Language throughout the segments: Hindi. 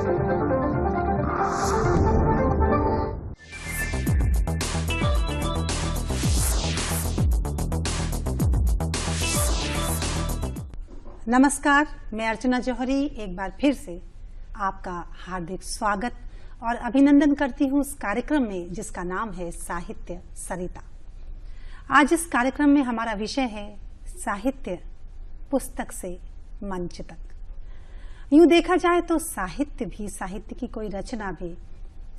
नमस्कार, मैं अर्चना जौहरी एक बार फिर से आपका हार्दिक स्वागत और अभिनंदन करती हूँ उस कार्यक्रम में जिसका नाम है साहित्य सरिता। आज इस कार्यक्रम में हमारा विषय है साहित्य पुस्तक से मंच तक। यूँ देखा जाए तो साहित्य भी, साहित्य की कोई रचना भी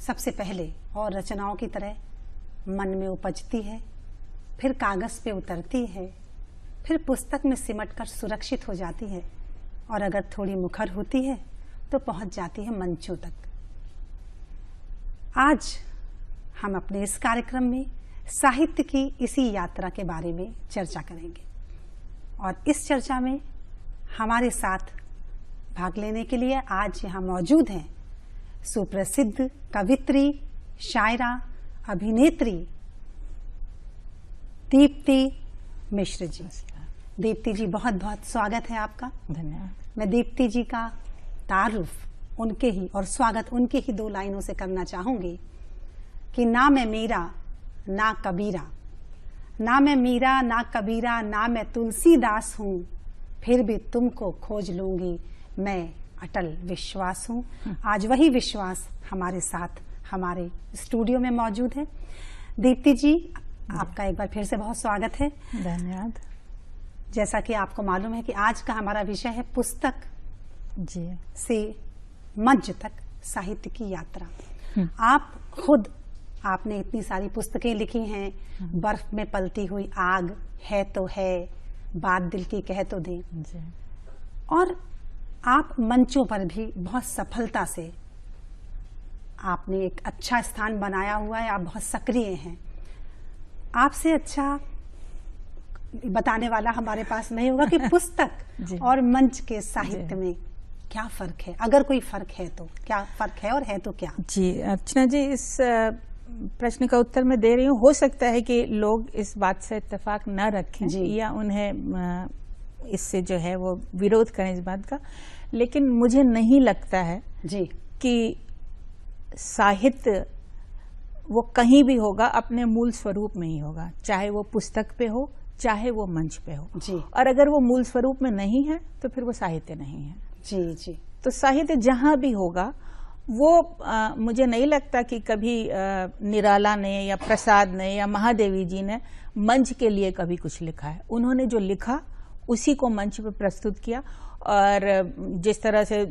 सबसे पहले और रचनाओं की तरह मन में उपजती है, फिर कागज़ पे उतरती है, फिर पुस्तक में सिमटकर सुरक्षित हो जाती है और अगर थोड़ी मुखर होती है तो पहुंच जाती है मंचों तक। आज हम अपने इस कार्यक्रम में साहित्य की इसी यात्रा के बारे में चर्चा करेंगे और इस चर्चा में हमारे साथ भाग लेने के लिए आज यहाँ मौजूद हैं सुप्रसिद्ध कवित्री, शायरा, अभिनेत्री दीप्ति मिश्र जी। दीप्ति जी, बहुत बहुत स्वागत है आपका। धन्यवाद। मैं दीप्ति जी का तारुफ उनके ही और स्वागत उनके ही दो लाइनों से करना चाहूंगी कि ना मैं मीरा ना कबीरा, ना मैं मीरा ना कबीरा, ना मैं तुलसीदास हूँ, फिर भी तुमको खोज लूंगी, मैं अटल विश्वास हूँ। आज वही विश्वास हमारे साथ हमारे स्टूडियो में मौजूद है। दीप्ति जी, आपका एक बार फिर से बहुत स्वागत है। धन्यवाद। जैसा कि आपको मालूम है कि आज का हमारा विषय है पुस्तक जी से मंच तक साहित्य की यात्रा। आप खुद, आपने इतनी सारी पुस्तकें लिखी हैं, बर्फ में पलती हुई आग, है तो है, बात दिल की कह तो दे, और आप मंचों पर भी बहुत सफलता से आपने एक अच्छा स्थान बनाया हुआ है, आप बहुत सक्रिय हैं। आपसे अच्छा बताने वाला हमारे पास नहीं होगा कि पुस्तक और मंच के साहित्य में क्या फर्क है, अगर कोई फर्क है तो क्या फर्क है और है तो क्या। जी अर्चना जी, इस प्रश्न का उत्तर मैं दे रही हूँ। हो सकता है कि लोग इस बात से इत्तेफाक न रखें या उन्हें इससे जो है वो विरोध करें इस बात का, लेकिन मुझे नहीं लगता है जी कि साहित्य वो कहीं भी होगा अपने मूल स्वरूप में ही होगा, चाहे वो पुस्तक पे हो चाहे वो मंच पे हो जी। और अगर वो मूल स्वरूप में नहीं है तो फिर वो साहित्य नहीं है। जी जी। तो साहित्य जहां भी होगा वो मुझे नहीं लगता कि कभी निराला ने या प्रसाद ने या महादेवी जी ने मंच के लिए कभी कुछ लिखा है। उन्होंने जो लिखा उसी को मंच पे प्रस्तुत किया और जिस तरह से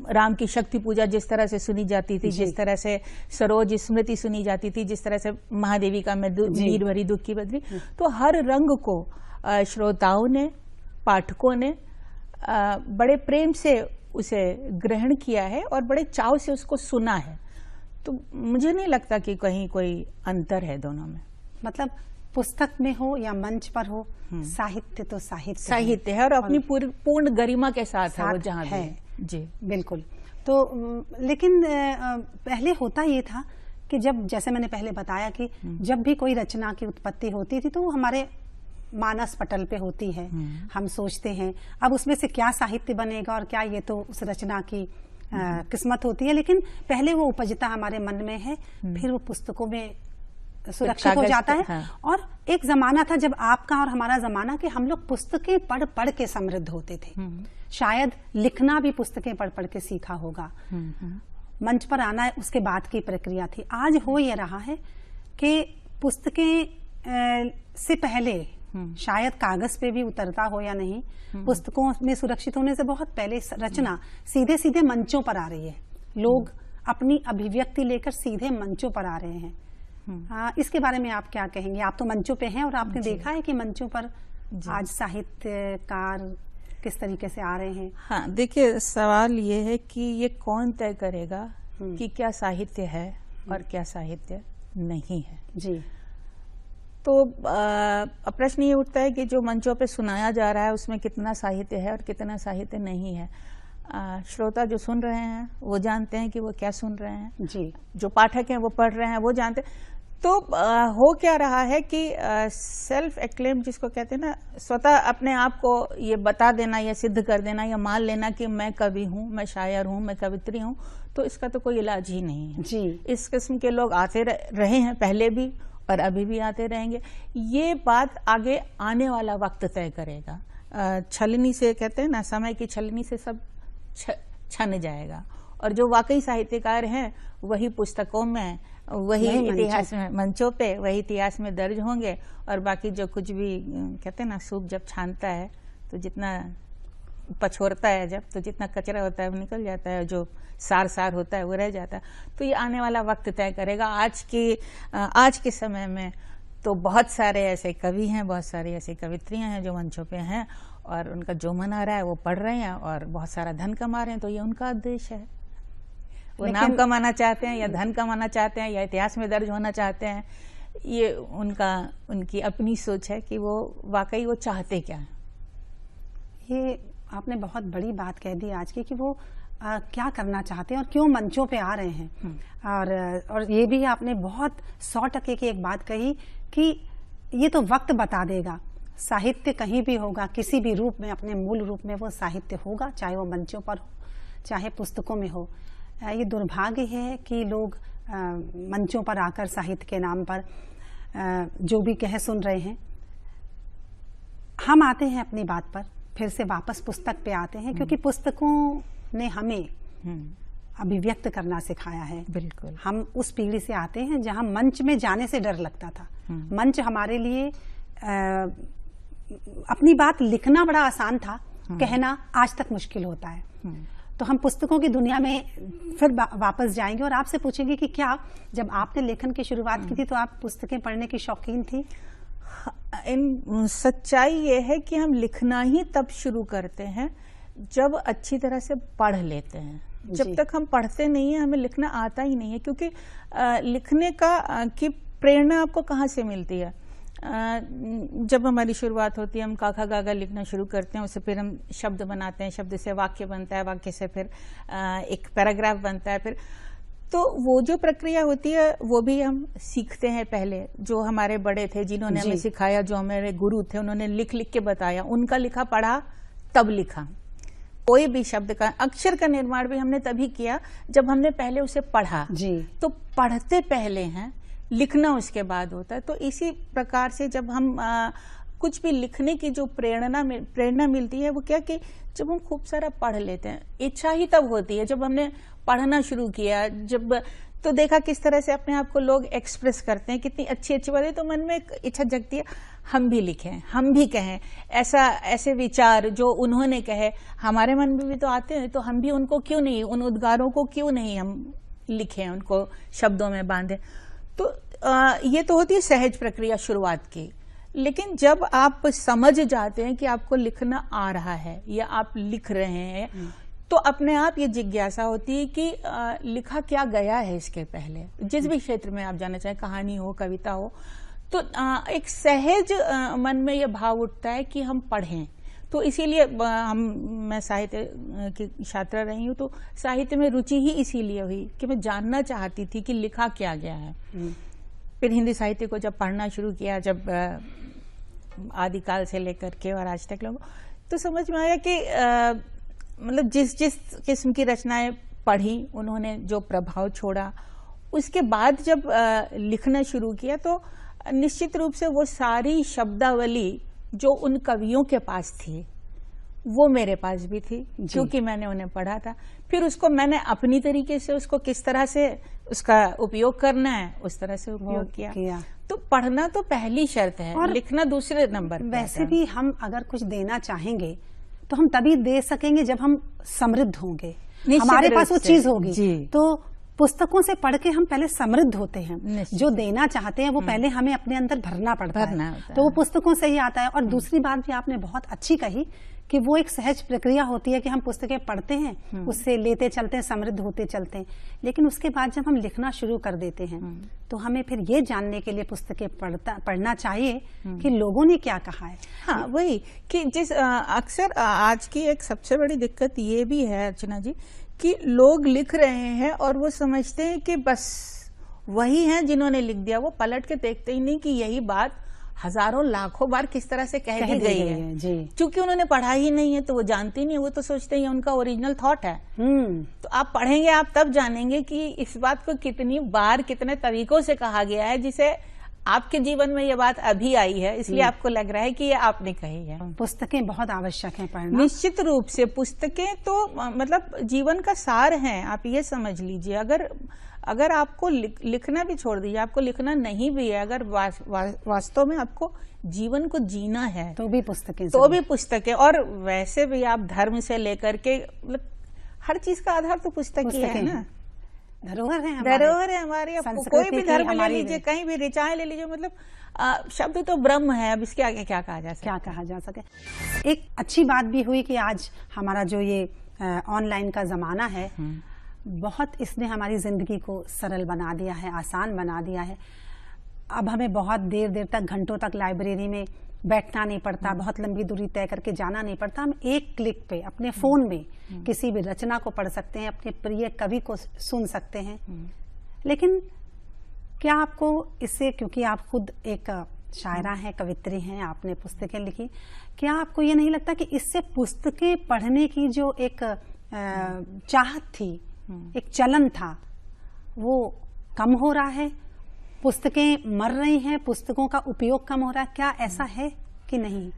राम की शक्ति पूजा जिस तरह से सुनी जाती थी, जिस तरह से सरोज स्मृति सुनी जाती थी, जिस तरह से महादेवी का मैं नीर भरी दुख की बदरी, तो हर रंग को श्रोताओं ने, पाठकों ने बड़े प्रेम से उसे ग्रहण किया है और बड़े चाव से उसको सुना है। तो मुझे नहीं लगता कि कहीं कोई अंतर है दोनों में। मतलब पुस्तक में हो या मंच पर हो, साहित्य तो साहित्य है और अपनी पूर्ण गरिमा के साथ है वो जहाँ है। जी बिल्कुल। तो लेकिन पहले होता ये था कि जब, जैसे मैंने पहले बताया कि जब भी कोई रचना की उत्पत्ति होती थी तो वो हमारे मानस पटल पे होती है, हम सोचते हैं अब उसमें से क्या साहित्य बनेगा और क्या, ये तो उस रचना की किस्मत होती है। लेकिन पहले वो उपजता हमारे मन में है, फिर वो पुस्तकों में सुरक्षित हो जाता है। हाँ। और एक जमाना था जब आपका और हमारा जमाना कि हम लोग पुस्तकें पढ़ पढ़ के समृद्ध होते थे। शायद लिखना भी पुस्तकें पढ़ पढ़ के सीखा होगा। मंच पर आना उसके बाद की प्रक्रिया थी। आज हो ये रहा है कि पुस्तकें से पहले, शायद कागज पे भी उतरता हो या नहीं, पुस्तकों में सुरक्षित होने से बहुत पहले रचना सीधे सीधे मंचों पर आ रही है। लोग अपनी अभिव्यक्ति लेकर सीधे मंचों पर आ रहे हैं। इसके बारे में आप क्या कहेंगे? आप तो मंचों पे हैं और आपने देखा है कि मंचों पर आज साहित्यकार किस तरीके से आ रहे हैं। हाँ, देखिए सवाल ये है कि ये कौन तय करेगा कि क्या साहित्य है और क्या साहित्य नहीं है। जी। तो प्रश्न ये उठता है कि जो मंचों पे सुनाया जा रहा है उसमें कितना साहित्य है और कितना साहित्य नहीं है। श्रोता जो सुन रहे हैं वो जानते हैं कि वो क्या सुन रहे हैं। जी। जो पाठक हैं वो पढ़ रहे हैं वो जानते हैं। तो हो क्या रहा है कि सेल्फ एक्लेम जिसको कहते हैं ना, स्वतः अपने आप को ये बता देना या सिद्ध कर देना या मान लेना कि मैं कवि हूँ, मैं शायर हूँ, मैं कवित्री हूँ, तो इसका तो कोई इलाज ही नहीं है जी। इस किस्म के लोग आते रहे हैं पहले भी और अभी भी आते रहेंगे। ये बात आगे आने वाला वक्त तय करेगा। छलनी से कहते हैं ना, समय की छलनी से सब छन जाएगा, और जो वाकई साहित्यकार हैं वही पुस्तकों में, वही इतिहास में, मंचों पे वही इतिहास में दर्ज होंगे, और बाकी जो कुछ भी कहते हैं ना, सूप जब छानता है तो जितना पछोरता है जब, तो जितना कचरा होता है वो निकल जाता है, जो सार होता है वो रह जाता है। तो ये आने वाला वक्त तय करेगा। आज के समय में तो बहुत सारे ऐसे कवि हैं, बहुत सारी ऐसी कवित्रियां हैं जो मंचों पे हैं, और उनका जो मन आ रहा है वो पढ़ रहे हैं और बहुत सारा धन कमा रहे हैं। तो ये उनका उद्देश्य है, वो नाम कमाना चाहते हैं या धन कमाना चाहते हैं या इतिहास में दर्ज होना चाहते हैं, ये उनकी अपनी सोच है कि वो वाकई वो चाहते क्या है। ये आपने बहुत बड़ी बात कह दी आज की कि वो क्या करना चाहते हैं और क्यों मंचों पे आ रहे हैं। और ये भी आपने बहुत 100% की एक बात कही कि ये तो वक्त बता देगा। साहित्य कहीं भी होगा, किसी भी रूप में, अपने मूल रूप में वो साहित्य होगा, चाहे वो मंचों पर हो, चाहे पुस्तकों में हो। ये दुर्भाग्य है कि लोग मंचों पर आकर साहित्य के नाम पर जो भी कह सुन रहे हैं। हम आते हैं अपनी बात पर, फिर से वापस पुस्तक पे आते हैं, क्योंकि पुस्तकों ने हमें अभिव्यक्त करना सिखाया है। बिल्कुल। हम उस पीढ़ी से आते हैं जहां मंच में जाने से डर लगता था। मंच हमारे लिए अपनी बात लिखना बड़ा आसान था, कहना आज तक मुश्किल होता है। तो हम पुस्तकों की दुनिया में फिर वापस जाएंगे और आपसे पूछेंगे कि क्या जब आपने लेखन की शुरुआत की थी तो आप पुस्तकें पढ़ने की शौकीन थी? सच्चाई ये है कि हम लिखना ही तब शुरू करते हैं जब अच्छी तरह से पढ़ लेते हैं। जब तक हम पढ़ते नहीं है हमें लिखना आता ही नहीं है, क्योंकि लिखने की प्रेरणा आपको कहाँ से मिलती है? जब हमारी शुरुआत होती है, हम काका गागा लिखना शुरू करते हैं, उससे फिर हम शब्द बनाते हैं, शब्द से वाक्य बनता है, वाक्य से फिर एक पैराग्राफ बनता है। फिर तो वो जो प्रक्रिया होती है वो भी हम सीखते हैं। पहले जो हमारे बड़े थे, जिन्होंने हमें सिखाया, जो हमारे गुरु थे, उन्होंने लिख लिख के बताया, उनका लिखा पढ़ा तब लिखा। कोई भी शब्द का, अक्षर का निर्माण भी हमने तभी किया जब हमने पहले उसे पढ़ा। तो पढ़ते पहले हैं, लिखना उसके बाद होता है। तो इसी प्रकार से जब हम कुछ भी लिखने की जो प्रेरणा मिलती है वो क्या कि जब हम खूब सारा पढ़ लेते हैं। इच्छा ही तब होती है जब हमने पढ़ना शुरू किया, जब तो देखा किस तरह से अपने आप को लोग एक्सप्रेस करते हैं, कितनी अच्छी अच्छी बातें, तो मन में एक इच्छा जगती है हम भी लिखें, हम भी कहें। ऐसे विचार जो उन्होंने कहे हमारे मन में भी तो आते हैं, तो हम भी उनको क्यों नहीं, उन उद्गारों को क्यों नहीं हम लिखें, उनको शब्दों में बांधें। तो ये तो होती है सहज प्रक्रिया शुरुआत की। लेकिन जब आप समझ जाते हैं कि आपको लिखना आ रहा है या आप लिख रहे हैं, तो अपने आप ये जिज्ञासा होती है कि लिखा क्या गया है इसके पहले। जिस भी क्षेत्र में आप जाना चाहें, कहानी हो, कविता हो, तो एक सहज मन में यह भाव उठता है कि हम पढ़ें। तो इसीलिए मैं साहित्य की छात्रा रही हूँ, तो साहित्य में रुचि ही इसीलिए हुई कि मैं जानना चाहती थी कि लिखा क्या गया है। फिर हिंदी साहित्य को जब पढ़ना शुरू किया, जब आदिकाल से लेकर के और आज तक लोगों, तो समझ में आया कि मतलब जिस किस्म की रचनाएं पढ़ी, उन्होंने जो प्रभाव छोड़ा, उसके बाद जब लिखना शुरू किया तो निश्चित रूप से वो सारी शब्दावली जो उन कवियों के पास थी वो मेरे पास भी थी, क्योंकि मैंने उन्हें पढ़ा था। फिर उसको मैंने अपनी तरीके से उसको किस तरह से उसका उपयोग करना है उस तरह से उपयोग किया। तो पढ़ना तो पहली शर्त है और लिखना दूसरे नंबर। वैसे भी हम अगर कुछ देना चाहेंगे तो हम तभी दे सकेंगे जब हम समृद्ध होंगे, हमारे पास वो चीज होगी। तो पुस्तकों से पढ़ के हम पहले समृद्ध होते हैं। जो देना चाहते हैं वो पहले हमें अपने अंदर भरना पड़ता है, तो वो पुस्तकों से ही आता है। और दूसरी बात भी आपने बहुत अच्छी कही कि वो एक सहज प्रक्रिया होती है कि हम पुस्तकें पढ़ते हैं, उससे लेते चलते हैं, समृद्ध होते चलते हैं। लेकिन उसके बाद जब हम लिखना शुरू कर देते हैं तो हमें फिर ये जानने के लिए पुस्तकें पढ़ना चाहिए कि लोगों ने क्या कहा है। हाँ, वही कि अक्सर आज की एक सबसे बड़ी दिक्कत ये भी है अर्चना जी कि लोग लिख रहे हैं और वो समझते हैं कि बस वही हैं जिन्होंने लिख दिया। वो पलट के देखते ही नहीं कि यही बात हजारों लाखों बार किस तरह से कह दी गई है जी। क्योंकि उन्होंने पढ़ा ही नहीं है तो वो जानती नहीं, वो तो सोचते हैं उनका ओरिजिनल थॉट है। तो आप पढ़ेंगे, आप तब जानेंगे कि इस बात को कितनी बार कितने तरीकों से कहा गया है, जिसे आपके जीवन में ये बात अभी आई है, इसलिए आपको लग रहा है कि ये आपने कही है। पुस्तकें बहुत आवश्यक हैं पढ़ना। निश्चित रूप से पुस्तकें तो मतलब जीवन का सार हैं, आप ये समझ लीजिए। अगर आपको लिखना भी छोड़ दीजिए, आपको लिखना नहीं भी है, अगर वास्तव में आपको जीवन को जीना है तो भी पुस्तकें। और वैसे भी आप धर्म से लेकर के मतलब हर चीज का आधार तो पुस्तक ही है ना। धरोहर है हमारी। कोई भी धर्म ले लीजिए, कहीं भी ऋचाएं ले लीजिए, मतलब शब्द तो ब्रह्म है। अब इसके आगे क्या कहा जा सके। एक अच्छी बात भी हुई कि आज हमारा जो ये ऑनलाइन का जमाना है, बहुत इसने हमारी जिंदगी को सरल बना दिया है, आसान बना दिया है। अब हमें बहुत देर तक, घंटों तक लाइब्रेरी में बैठना नहीं पड़ता, बहुत लंबी दूरी तय करके जाना नहीं पड़ता। हम एक क्लिक पे अपने फोन में किसी भी रचना को पढ़ सकते हैं, अपने प्रिय कवि को सुन सकते हैं। लेकिन क्या आपको इससे, क्योंकि आप खुद एक शायरा हैं, कवित्री हैं, आपने पुस्तकें लिखी, क्या आपको ये नहीं लगता कि इससे पुस्तकें पढ़ने की जो एक चाहत थी, एक चलन था, वो कम हो रहा है? पुस्तकें मर रही हैं, पुस्तकों का उपयोग कम हो रहा है, क्या ऐसा है कि नहीं?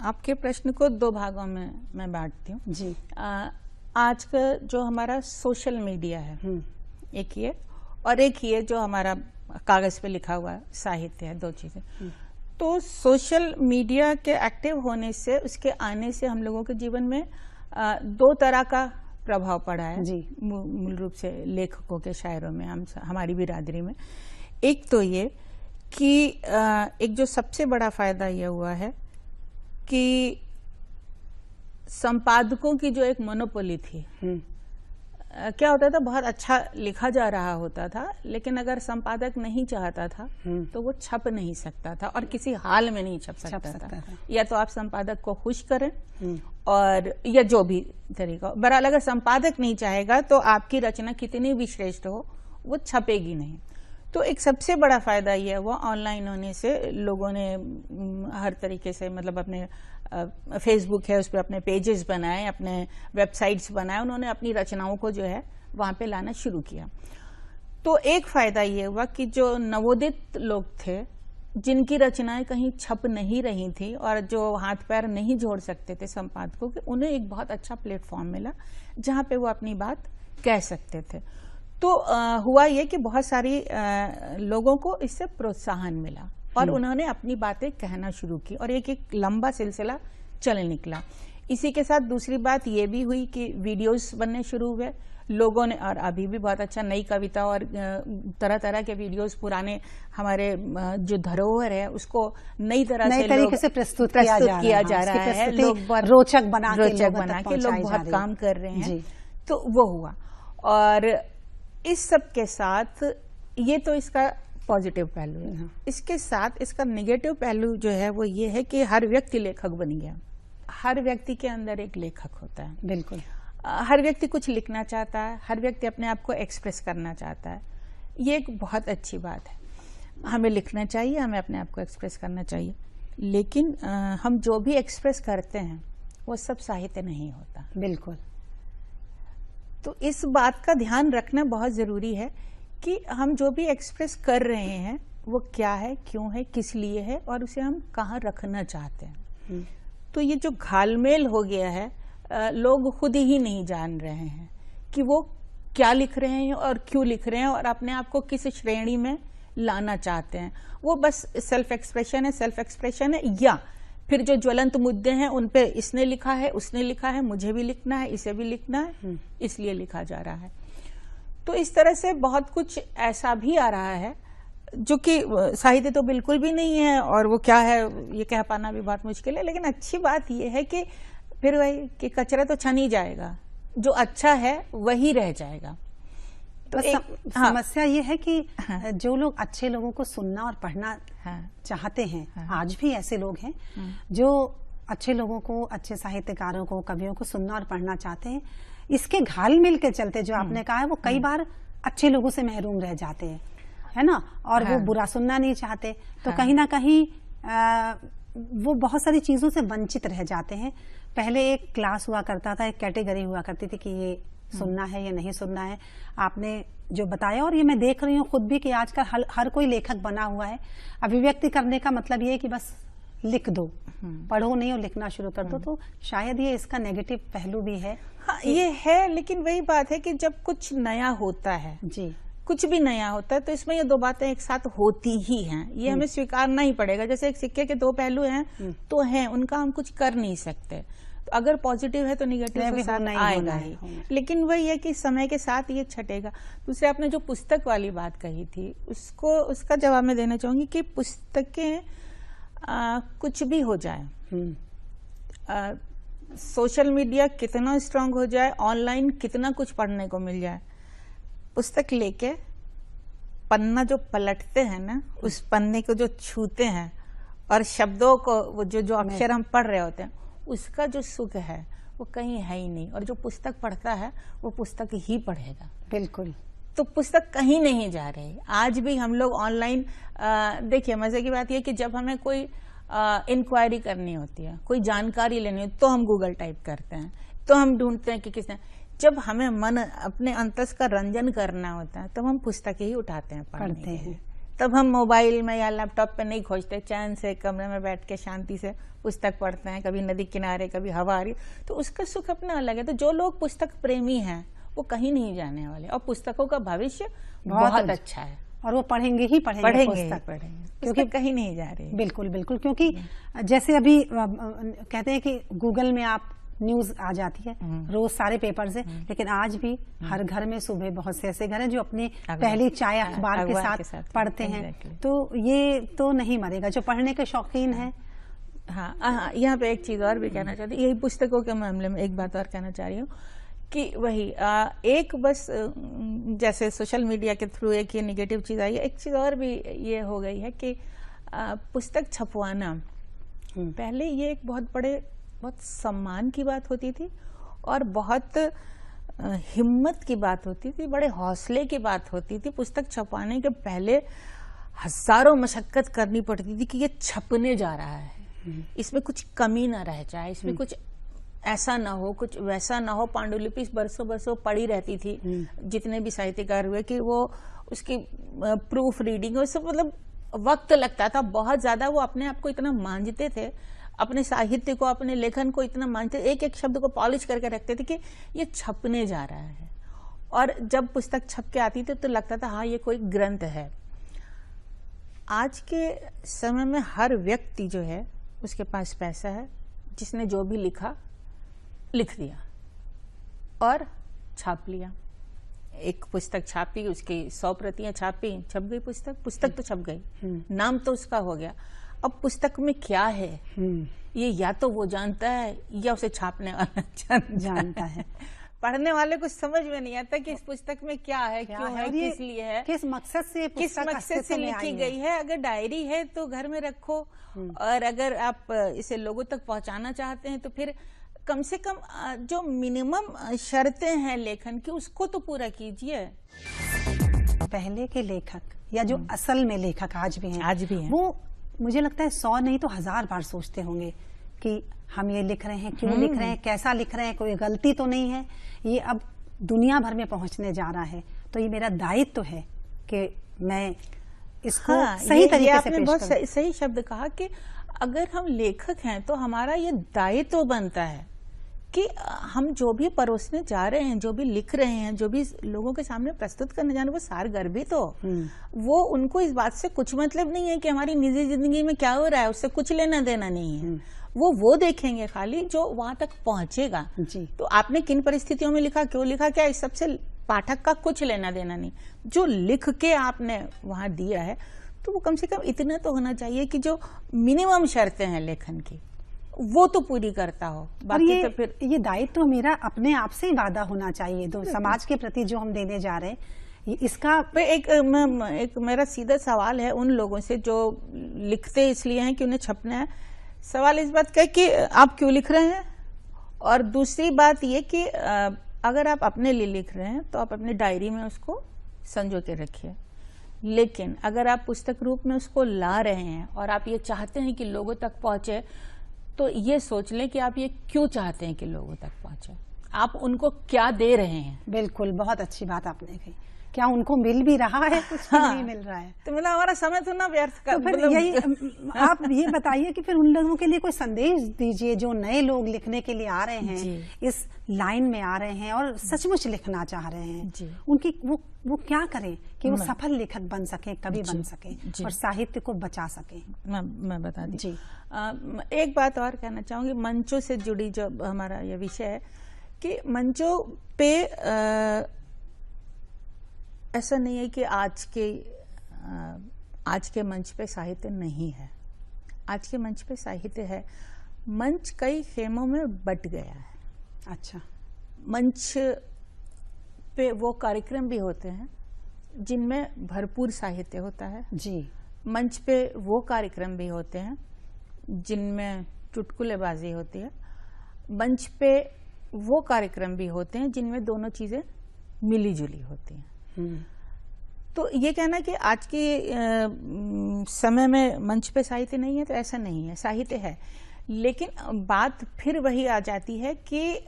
आपके प्रश्न को दो भागों में मैं बांटती हूँ जी। आज का जो हमारा सोशल मीडिया है, एक ये, और एक ये जो हमारा कागज पे लिखा हुआ साहित्य है, दो चीजें। तो सोशल मीडिया के एक्टिव होने से, उसके आने से हम लोगों के जीवन में दो तरह का प्रभाव पड़ा है जी। मूल रूप से लेखकों के, शायरों में, हमारी बिरादरी में। एक तो ये कि एक जो सबसे बड़ा फायदा यह हुआ है कि संपादकों की जो एक मोनोपोली थी, क्या होता था, बहुत अच्छा लिखा जा रहा होता था, लेकिन अगर संपादक नहीं चाहता था तो वो छप नहीं सकता था, और किसी हाल में नहीं छप सकता था। या तो आप संपादक को खुश करें, और या जो भी तरीका। बहरहाल अगर संपादक नहीं चाहेगा तो आपकी रचना कितनी भी श्रेष्ठ हो, वो छपेगी नहीं। तो एक सबसे बड़ा फायदा यह हुआ ऑनलाइन होने से, लोगों ने हर तरीके से, मतलब अपने फेसबुक है, उस पर अपने पेजेस बनाए, अपने वेबसाइट्स बनाए, उन्होंने अपनी रचनाओं को जो है वहां पे लाना शुरू किया। तो एक फायदा ये हुआ कि जो नवोदित लोग थे, जिनकी रचनाएं कहीं छप नहीं रही थी और जो हाथ पैर नहीं जोड़ सकते थे संपादकों के, उन्हें एक बहुत अच्छा प्लेटफॉर्म मिला जहां पे वो अपनी बात कह सकते थे। तो हुआ ये कि बहुत सारी लोगों को इससे प्रोत्साहन मिला और उन्होंने अपनी बातें कहना शुरू की, और एक लंबा सिलसिला चल निकला। इसी के साथ दूसरी बात ये भी हुई कि वीडियोस बनने शुरू हुए लोगों ने, और अभी भी बहुत अच्छा नई कविता और तरह तरह के वीडियोस, पुराने हमारे जो धरोहर है उसको नई तरह से प्रस्तुत किया जा रहा है। लोग बहुत रोचक बना के लोग बहुत काम कर रहे हैं। तो वो हुआ, और इस सब के साथ ये तो इसका पॉजिटिव पहलू है। इसके साथ इसका नेगेटिव पहलू जो है वो ये है कि हर व्यक्ति लेखक बन गया। हर व्यक्ति के अंदर एक लेखक होता है। बिल्कुल। हर व्यक्ति कुछ लिखना चाहता है, हर व्यक्ति अपने आप को एक्सप्रेस करना चाहता है। ये एक बहुत अच्छी बात है, हमें लिखना चाहिए, हमें अपने आप को एक्सप्रेस करना चाहिए। लेकिन हम जो भी एक्सप्रेस करते हैं वो सब साहित्य नहीं होता। बिल्कुल। तो इस बात का ध्यान रखना बहुत जरूरी है कि हम जो भी एक्सप्रेस कर रहे हैं वो क्या है, क्यों है, किस लिए है, और उसे हम कहाँ रखना चाहते हैं। तो ये जो घालमेल हो गया है, लोग खुद ही नहीं जान रहे हैं कि वो क्या लिख रहे हैं और क्यों लिख रहे हैं, और अपने आप को किस श्रेणी में लाना चाहते हैं। वो बस सेल्फ एक्सप्रेशन है, या फिर जो ज्वलंत मुद्दे हैं उन पे इसने लिखा है, उसने लिखा है, मुझे भी लिखना है, इसे भी लिखना है, इसलिए लिखा जा रहा है। तो इस तरह से बहुत कुछ ऐसा भी आ रहा है जो कि साहित्य तो बिल्कुल भी नहीं है, और वो क्या है ये कह पाना भी बहुत मुश्किल है। लेकिन अच्छी बात ये है कि फिर वही कि कचरा तो छन ही जाएगा, जो अच्छा है वही रह जाएगा। तो समस्या ये है कि जो लोग अच्छे लोगों को सुनना और पढ़ना चाहते हैं, आज भी ऐसे लोग हैं जो अच्छे लोगों को, अच्छे साहित्यकारों को, कवियों को सुनना और पढ़ना चाहते हैं, इसके घालमेल के चलते जो आपने कहा है वो कई बार अच्छे लोगों से महरूम रह जाते हैं, है ना, और हाँ। वो बुरा सुनना नहीं चाहते, तो हाँ। कहीं ना कहीं वो बहुत सारी चीजों से वंचित रह जाते हैं। पहले एक क्लास हुआ करता था, एक कैटेगरी हुआ करती थी कि ये सुनना है या नहीं सुनना है। आपने जो बताया, और ये मैं देख रही हूँ खुद भी कि आजकल हर कोई लेखक बना हुआ है। अभिव्यक्ति करने का मतलब ये है कि बस लिख दो, पढ़ो नहीं और लिखना शुरू कर दो। तो शायद ये इसका नेगेटिव पहलू भी है। हाँ, ये है, लेकिन वही बात है कि जब कुछ नया होता है, जी, कुछ भी नया होता है, तो इसमें ये दो बातें एक साथ होती ही हैं। ये हमें स्वीकारना ही पड़ेगा। जैसे एक सिक्के के दो पहलू हैं तो हैं, उनका हम कुछ कर नहीं सकते। तो अगर पॉजिटिव है तो निगेटिव के साथ आएगा ही, लेकिन वही है कि समय के साथ ये छटेगा। दूसरे, आपने जो पुस्तक वाली बात कही थी, उसका जवाब मैं देना चाहूंगी कि पुस्तकें कुछ भी हो जाए, सोशल मीडिया कितना स्ट्रांग हो जाए, ऑनलाइन कितना कुछ पढ़ने को मिल जाए, पुस्तक लेके पन्ना जो पलटते हैं ना, उस पन्ने को जो छूते हैं और शब्दों को वो जो अक्षर हम पढ़ रहे होते हैं, उसका जो सुख है वो कहीं है ही नहीं। और जो पुस्तक पढ़ता है वो पुस्तक ही पढ़ेगा। बिल्कुल। तो पुस्तक कहीं नहीं जा रही। आज भी हम लोग ऑनलाइन, देखिए मजे की बात यह कि जब हमें कोई इंक्वायरी करनी होती है, कोई जानकारी लेनी होती है, तो हम गूगल टाइप करते हैं, तो हम ढूंढते हैं कि किसने। जब हमें मन अपने अंतस का रंजन करना होता है तब हम पुस्तक ही उठाते हैं, पढ़ते हैं। तब हम मोबाइल में या लैपटॉप पे नहीं खोजते, चैन से कमरे में बैठ के शांति से पुस्तक पढ़ते हैं, कभी नदी किनारे, कभी हवा आ रही, तो उसका सुख अपना अलग है। तो जो लोग पुस्तक प्रेमी हैं वो कहीं नहीं जाने वाले, और पुस्तकों का भविष्य बहुत अच्छा है, और वो पढ़ेंगे ही पढ़ेंगे, क्योंकि कहीं नहीं जा रहे। बिल्कुल बिल्कुल, क्योंकि जैसे अभी कहते हैं कि गूगल में आप न्यूज आ जाती है रोज सारे पेपर से, लेकिन आज भी हर घर में सुबह बहुत से ऐसे घर हैं जो अपनी पहली चाय अखबार के साथ पढ़ते हैं। तो ये तो नहीं मरेगा, जो पढ़ने के शौकीन हैं। हाँ, यहाँ पे एक चीज और भी कहना चाहती हूँ, यही पुस्तकों के मामले में एक बात और कहना चाह रही हूँ कि वही एक बस जैसे सोशल मीडिया के थ्रू एक ये निगेटिव चीज आई है, एक चीज और भी ये हो गई है कि पुस्तक छपवाना, पहले ये एक बहुत सम्मान की बात होती थी और बहुत हिम्मत की बात होती थी, बड़े हौसले की बात होती थी। पुस्तक छपवाने के पहले हजारों मशक्कत करनी पड़ती थी कि ये छपने जा रहा है, इसमें कुछ कमी ना रह जाए, इसमें कुछ ऐसा ना हो, कुछ वैसा ना हो। पांडुलिपि बरसों बरसों पड़ी रहती थी, जितने भी साहित्यकार हुए, कि वो उसकी प्रूफ रीडिंग, वो सब मतलब वक्त लगता था बहुत ज्यादा। वो अपने आप को इतना मांझते थे, अपने साहित्य को, अपने लेखन को इतना मानते, एक एक शब्द को पॉलिश करके रखते थे कि ये छपने जा रहा है। और जब पुस्तक छप के आती थी तो लगता था हाँ ये कोई ग्रंथ है। आज के समय में हर व्यक्ति जो है उसके पास पैसा है, जिसने जो भी लिखा लिख दिया और छाप लिया। एक पुस्तक छापी, उसकी 100 प्रतियां छापी, छप गई पुस्तक तो छप गई, नाम तो उसका हो गया। अब पुस्तक में क्या है ये या तो वो जानता है या उसे छापने वाला जानता है। पढ़ने वाले को समझ में नहीं आता कि इस पुस्तक में क्या है, क्यों है, किस लिए है, किस मकसद से लिखी गई है। अगर डायरी है तो घर में रखो, और अगर आप इसे लोगों तक पहुंचाना चाहते हैं तो फिर कम से कम जो मिनिमम शर्तें हैं लेखन की उसको तो पूरा कीजिए। पहले के लेखक या जो असल में लेखक आज भी हैं, वो मुझे लगता है 100 नहीं तो 1000 बार सोचते होंगे कि हम ये लिख रहे हैं, क्यों लिख रहे हैं, कैसा लिख रहे हैं, कोई गलती तो नहीं है, ये अब दुनिया भर में पहुंचने जा रहा है, तो ये मेरा दायित्व तो है कि मैं इसको सही तरीके से पेश बहुत सही शब्द कहा कि अगर हम लेखक हैं तो हमारा ये दायित्व तो बनता है कि हम जो भी परोसने जा रहे हैं, जो भी लिख रहे हैं, जो भी लोगों के सामने प्रस्तुत करने जा रहे हैं, वो सारगर्भित हो। वो उनको इस बात से कुछ मतलब नहीं है कि हमारी निजी जिंदगी में क्या हो रहा है, उससे कुछ लेना देना नहीं है। वो देखेंगे खाली जो वहां तक पहुंचेगा। तो आपने किन परिस्थितियों में लिखा, क्यों लिखा, क्या, इस सबसे पाठक का कुछ लेना देना नहीं। जो लिख के आपने वहां दिया है तो वो कम से कम इतना तो होना चाहिए कि जो मिनिमम शर्तें हैं लेखन की वो तो पूरी करता हो। बाकी तो फिर ये दायित्व तो मेरा अपने आप से ही वादा होना चाहिए, तो समाज के प्रति जो हम देने जा रहे हैं इसका। एक मेरा सीधा सवाल है उन लोगों से जो लिखते इसलिए हैं कि उन्हें छपना है। सवाल इस बात का है कि आप क्यों लिख रहे हैं, और दूसरी बात ये कि अगर आप अपने लिए लिख रहे हैं तो आप अपनी डायरी में उसको संजो के रखिए, लेकिन अगर आप पुस्तक रूप में उसको ला रहे हैं और आप ये चाहते हैं कि लोगों तक पहुंचे, तो ये सोच लें कि आप ये क्यों चाहते हैं कि लोगों तक पहुंचे, आप उनको क्या दे रहे हैं। बिल्कुल, बहुत अच्छी बात आपने कही। क्या उनको मिल भी रहा है कुछ? हाँ, नहीं मिल रहा है तो मतलब हमारा समय तो ना व्यर्थ कर। तो फिर यही आप ये बताइए कि फिर उन लोगों के लिए कोई संदेश दीजिए जो नए लोग लिखने के लिए आ रहे हैं, इस लाइन में आ रहे हैं और सचमुच लिखना चाह रहे हैं, उनकी वो क्या करें कि वो सफल लेखक बन सके, कवि बन सके और साहित्य को बचा सके। मैं बता दी जी। एक बात और कहना चाहूंगी, मंचों से जुड़ी जो हमारा ये विषय है कि मंचों पे ऐसा नहीं है कि आज के मंच पे साहित्य नहीं है। आज के मंच पे साहित्य है। मंच कई खेमों में बट गया है। अच्छा। मंच पे वो कार्यक्रम भी होते हैं जिनमें भरपूर साहित्य होता है जी। मंच पे वो कार्यक्रम भी होते हैं जिनमें चुटकुलेबाजी होती है। मंच पे वो कार्यक्रम भी होते हैं जिनमें दोनों चीजें मिली जुली होती हैं। तो ये कहना कि आज के समय में मंच पे साहित्य नहीं है, तो ऐसा नहीं है, साहित्य है। लेकिन बात फिर वही आ जाती है कि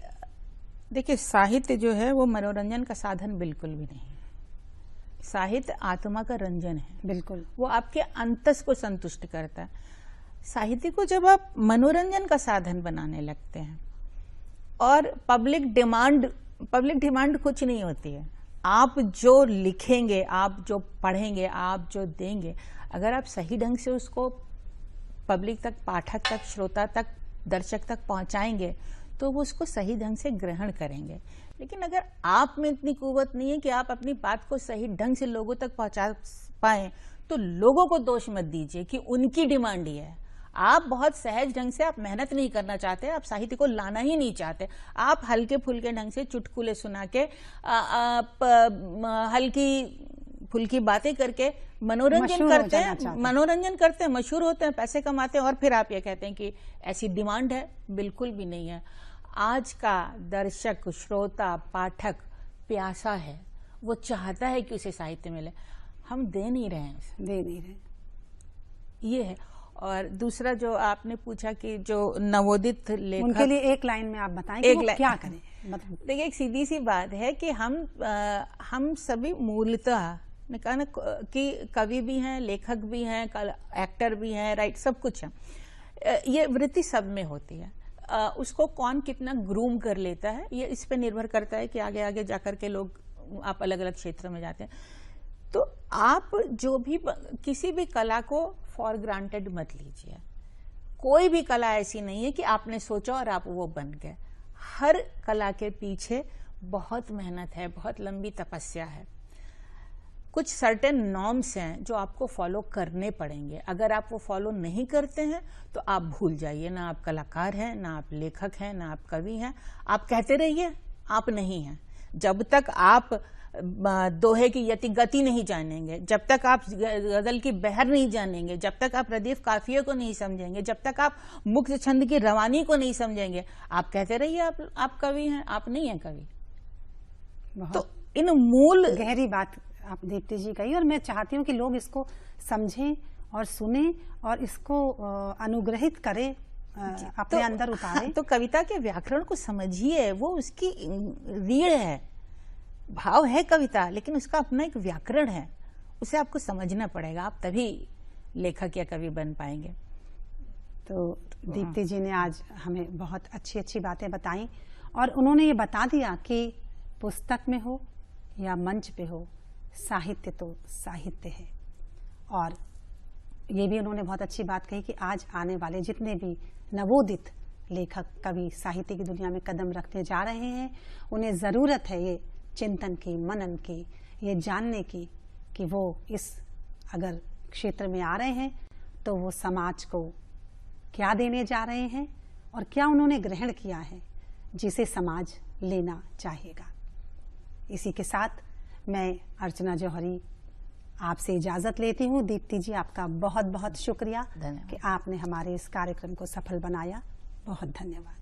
देखिए, साहित्य जो है वो मनोरंजन का साधन बिल्कुल भी नहीं है। साहित्य आत्मा का रंजन है। बिल्कुल, वो आपके अंतस को संतुष्ट करता है। साहित्य को जब आप मनोरंजन का साधन बनाने लगते हैं और पब्लिक डिमांड कुछ नहीं होती है। आप जो लिखेंगे, आप जो पढ़ेंगे, आप जो देंगे, अगर आप सही ढंग से उसको पब्लिक तक, पाठक तक, श्रोता तक, दर्शक तक पहुंचाएंगे तो वो उसको सही ढंग से ग्रहण करेंगे। लेकिन अगर आप में इतनी कुव्वत नहीं है कि आप अपनी बात को सही ढंग से लोगों तक पहुंचा पाएं, तो लोगों को दोष मत दीजिए कि उनकी डिमांड ही है। आप बहुत सहज ढंग से आप मेहनत नहीं करना चाहते, आप साहित्य को लाना ही नहीं चाहते। आप हल्के फुल्के ढंग से चुटकुले सुना के हल्की फुल्की बातें करके मनोरंजन करते हैं, मशहूर होते हैं, पैसे कमाते हैं और फिर आप ये कहते हैं कि ऐसी डिमांड है। बिल्कुल भी नहीं है। आज का दर्शक, श्रोता, पाठक प्यासा है, वो चाहता है कि उसे साहित्य मिले। हम दे नहीं रहे हैं, ये है। और दूसरा जो आपने पूछा कि जो नवोदित लेखक, उनके लिए एक लाइन में आप बताएं कि वो क्या करें। देखिए, एक सीधी सी बात है कि हम सभी मूलतः ने कहा ना कि कवि भी हैं, लेखक भी हैं, एक्टर भी हैं, राइट, सब कुछ है। ये वृत्ति सब में होती है। उसको कौन कितना ग्रूम कर लेता है, ये इस पे निर्भर करता है कि आगे आगे जाकर के लोग, आप अलग अलग क्षेत्र में जाते हैं। तो आप जो भी किसी भी कला को फॉर ग्रांटेड मत लीजिए। कोई भी कला ऐसी नहीं है कि आपने सोचा और आप वो बन गए। हर कला के पीछे बहुत मेहनत है, बहुत लंबी तपस्या है। कुछ सर्टेन नॉर्म्स हैं जो आपको फॉलो करने पड़ेंगे। अगर आप वो फॉलो नहीं करते हैं तो आप भूल जाइए, ना आप कलाकार हैं, ना आप लेखक हैं, ना आप कवि हैं। आप कहते रहिए आप नहीं हैं। जब तक आप दोहे की यति गति नहीं जानेंगे, जब तक आप गजल की बहर नहीं जानेंगे, जब तक आप रदीफ काफिये को नहीं समझेंगे, जब तक आप मुक्त छंद की रवानी को नहीं समझेंगे, आप कहते रहिए आप कवि हैं, आप नहीं हैं कवि। तो इन मूल गहरी बात आप दीप्ति जी कही, और मैं चाहती हूँ कि लोग इसको समझें और सुने और इसको अनुग्रहित करें, अपने अंदर उतारें। तो कविता के व्याकरण को समझिए, वो उसकी रीढ़ है। भाव है कविता, लेकिन उसका अपना एक व्याकरण है, उसे आपको समझना पड़ेगा, आप तभी लेखक या कवि बन पाएंगे। तो दीप्ति जी ने आज हमें बहुत अच्छी अच्छी बातें बताई और उन्होंने ये बता दिया कि पुस्तक में हो या मंच पे हो, साहित्य तो साहित्य है। और ये भी उन्होंने बहुत अच्छी बात कही कि आज आने वाले जितने भी नवोदित लेखक, कवि साहित्य की दुनिया में कदम रखने जा रहे हैं, उन्हें ज़रूरत है ये चिंतन की, मनन की, ये जानने की कि वो इस अगर क्षेत्र में आ रहे हैं तो वो समाज को क्या देने जा रहे हैं और क्या उन्होंने ग्रहण किया है जिसे समाज लेना चाहेगा। इसी के साथ मैं अर्चना जौहरी आपसे इजाज़त लेती हूँ। दीप्ति जी, आपका बहुत बहुत शुक्रिया कि आपने हमारे इस कार्यक्रम को सफल बनाया। बहुत धन्यवाद।